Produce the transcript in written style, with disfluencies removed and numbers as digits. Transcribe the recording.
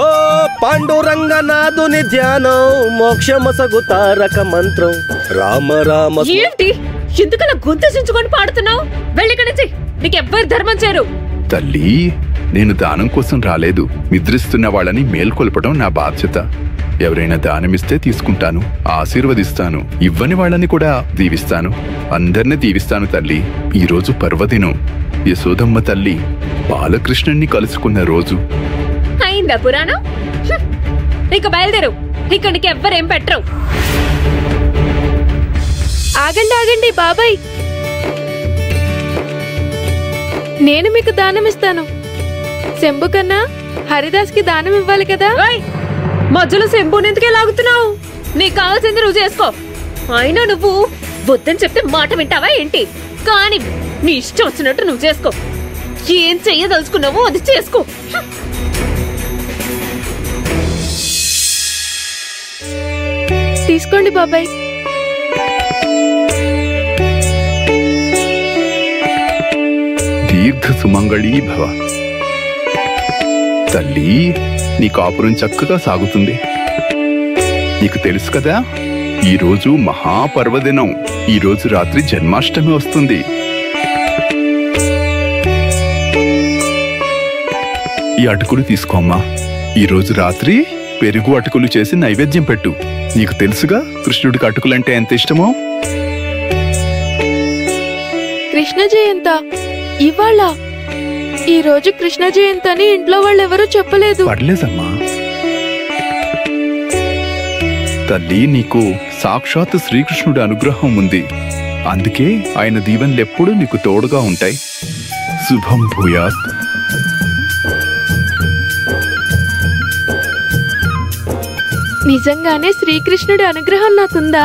ఓ పాండురంగనాథుని ధ్యానం మోక్షమసగు తారక మంత్రం రామ రామ. ఏంటి ఎందుకలా గుంతసించుకొని పాడుతున్నావు? వెళ్ళిక్కడి నుంచి, నీకెవ్వరు ధర్మం చేరు. తల్లి, నేను దానం కోసం రాలేదు. నిద్రిస్తున్న వాళ్ళని మేల్కొల్పడం నా బాధ్యత. ఎవరైనా దానమిస్తే తీసుకుంటాను, ఆశీర్వదిస్తాను. ఇవ్వని వాళ్ళని కూడా దీవిస్తాను. అందరినీ దీవిస్తాను తల్లి. ఈరోజు పర్వదినం. యశోదమ్మ తల్లి బాలకృష్ణుణ్ణి కలుసుకున్న రోజు. అయిందా పురాణం? ఇక బయలుదేరు. ఇక నీకు ఎవ్వరేం పెట్టరు. ఆగండి ఆగండి బాబాయ్, నేను మీకు దానం ఇస్తాను. శంభు కన్నా హరిదాస్ కి దానం ఇవ్వాలి కదా. మధ్యలో శంభుని ఎందుకే లాగుతున్నావు? నీకు కావాల్సింది నువ్వు చేసుకో. అయినా నువ్వు వద్దని చెప్తే మాట వింటావా ఏంటి? కానీ నీ ఇష్టం వచ్చినట్టు నువ్వు చేసుకో. ఏం చెయ్యదలుచుకున్నావో అది చేసుకో. తీసుకోండి బాబాయ్. దీర్ఘ సుమంగళీ భవ. తల్లి, నీ కాపురం చక్కగా సాగుతుంది. నీకు తెలుసు కదా, ఈరోజు మహాపర్వదినం. ఈరోజు రాత్రి జన్మాష్టమి వస్తుంది. ఈ అటుకులు తీసుకోమ్మా. ఈరోజు రాత్రి పెరుగు అటుకులు చేసి నైవేద్యం పెట్టు. నీకు తెలుసుగా కృష్ణుడికి అటుకులంటే ఎంత ఇష్టమో. కృష్ణ జయంత ఇవాళ? ఈ రోజు కృష్ణ జయంతి అని ఇంట్లో వాళ్ళెవరూ చెప్పలేదు. పర్లేదమ్మా తల్లి, నీకు సాక్షాత్ శ్రీకృష్ణుడి అనుగ్రహం ఉంది. అందుకే ఆయన దీవెనలెప్పుడూ నీకు తోడుగా ఉంటాయి. శుభం భూయాత్. నిజంగానే శ్రీకృష్ణుడి అనుగ్రహం నాకుందా?